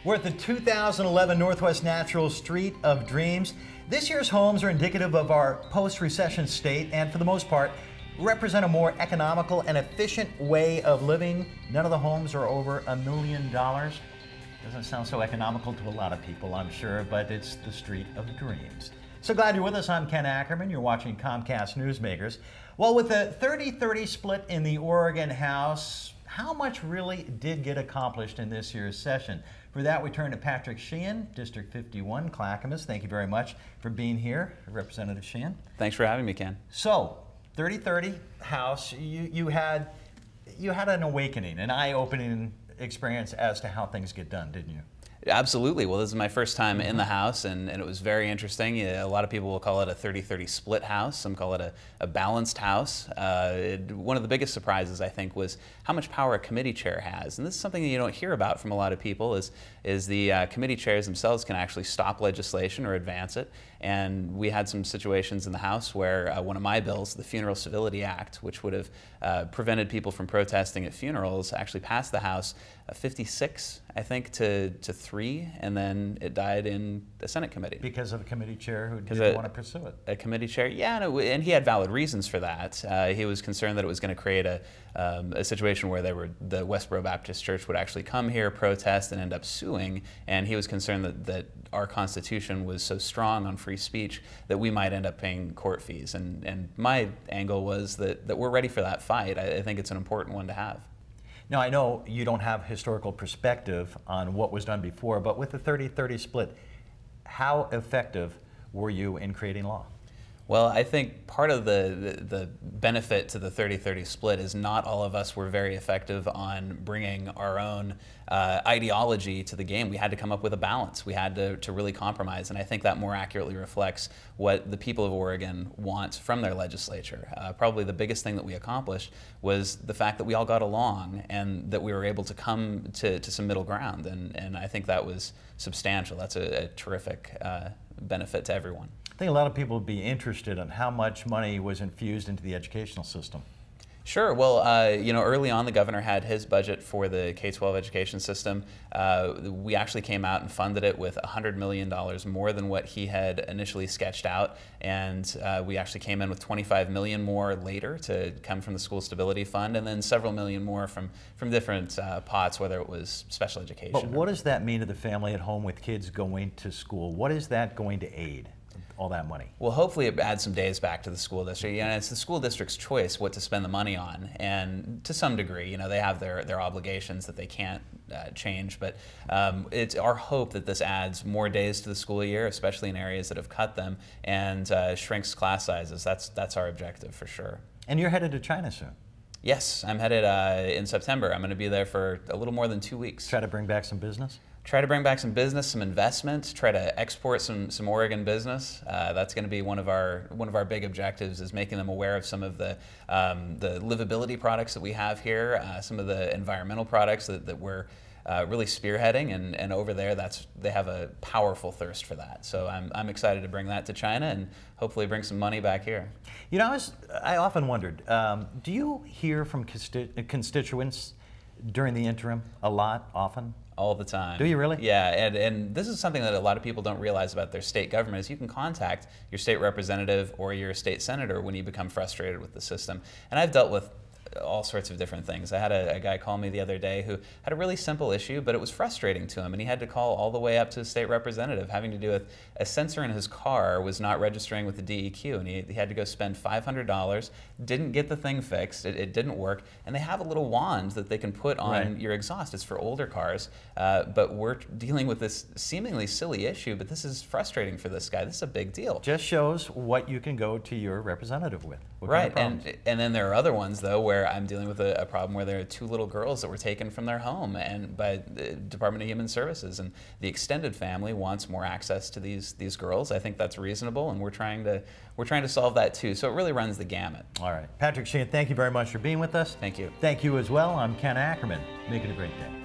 We're at the 2011 Northwest Natural Street of Dreams. This year's homes are indicative of our post-recession state and, for the most part, represent a more economical and efficient way of living. None of the homes are over $1 million. Doesn't sound so economical to a lot of people, I'm sure, but it's the Street of Dreams. So glad you're with us. I'm Ken Ackerman. You're watching Comcast Newsmakers. Well, with the 30-30 split in the Oregon House, how much really did get accomplished in this year's session? For that, we turn to Patrick Sheehan, District 51, Clackamas. Thank you very much for being here, Representative Sheehan. Thanks for having me, Ken. So, 30-30 House, you had an awakening, an eye-opening experience as to how things get done, didn't you? Absolutely. Well, this is my first time in the House, and it was very interesting. A lot of people will call it a 30-30 split House. Some call it a balanced House. One of the biggest surprises, I think, was how much power a committee chair has. And this is something that you don't hear about from a lot of people, is the committee chairs themselves can actually stop legislation or advance it. And we had some situations in the House where one of my bills, the Funeral Civility Act, which would have prevented people from protesting at funerals, actually passed the House 56, I think, to 3, and then it died in the Senate committee. Because of a committee chair who didn't want to pursue it. A committee chair, yeah, and he had valid reasons for that. He was concerned that it was going to create a situation where the Westboro Baptist Church would actually come here, protest, and end up suing, and he was concerned that our Constitution was so strong on free speech that we might end up paying court fees. And my angle was that we're ready for that fight. I think it's an important one to have. Now, I know you don't have historical perspective on what was done before, but with the 30-30 split, how effective were you in creating law? Well, I think part of the benefit to the 30-30 split is not all of us were very effective on bringing our own ideology to the game. We had to come up with a balance. We had to really compromise, and I think that more accurately reflects what the people of Oregon want from their legislature. Probably the biggest thing that we accomplished was the fact that we all got along and that we were able to come to some middle ground, and I think that was substantial. That's a terrific benefit to everyone. I think a lot of people would be interested in how much money was infused into the educational system. Sure. Well, early on the governor had his budget for the K-12 education system. We actually came out and funded it with $100 million more than what he had initially sketched out, and we actually came in with $25 million more later to come from the School Stability Fund, and then several million more from different pots, whether it was special education. But what does that mean to the family at home with kids going to school? What is that going to aid? All that money? Well, hopefully it adds some days back to the school district. It's the school district's choice what to spend the money on, and to some degree, they have their obligations that they can't change. But it's our hope that this adds more days to the school year, especially in areas that have cut them, and shrinks class sizes. That's our objective for sure. And you're headed to China soon. Yes, I'm headed in September. I'm going to be there for a little more than 2 weeks. Try to bring back some business? Try to bring back some business, some investment, try to export some Oregon business. That's going to be one of our big objectives, is making them aware of some of the livability products that we have here, some of the environmental products that we're really spearheading, and over there they have a powerful thirst for that. So I'm excited to bring that to China and hopefully bring some money back here. I often wondered, do you hear from constituents during the interim a lot, often? All the time. Do you really? Yeah, and this is something that a lot of people don't realize about their state government, is you can contact your state representative or your state senator when you become frustrated with the system. And I've dealt with all sorts of different things. I had a guy call me the other day who had a really simple issue, but it was frustrating to him, and he had to call all the way up to the state representative, having to do with a sensor in his car was not registering with the DEQ, and he had to go spend $500, didn't get the thing fixed, it didn't work, and they have a little wand that they can put on your exhaust. It's for older cars, but we're dealing with this seemingly silly issue, but this is frustrating for this guy. This is a big deal. Just shows what you can go to your representative with. Right, and then there are other ones, though, where I'm dealing with a problem where there are 2 little girls that were taken from their home and by the Department of Human Services, and the extended family wants more access to these girls. I think that's reasonable, and we're trying to solve that too. So it really runs the gamut. All right, Patrick Sheehan, thank you very much for being with us. Thank you. Thank you as well. I'm Ken Ackerman. Make it a great day.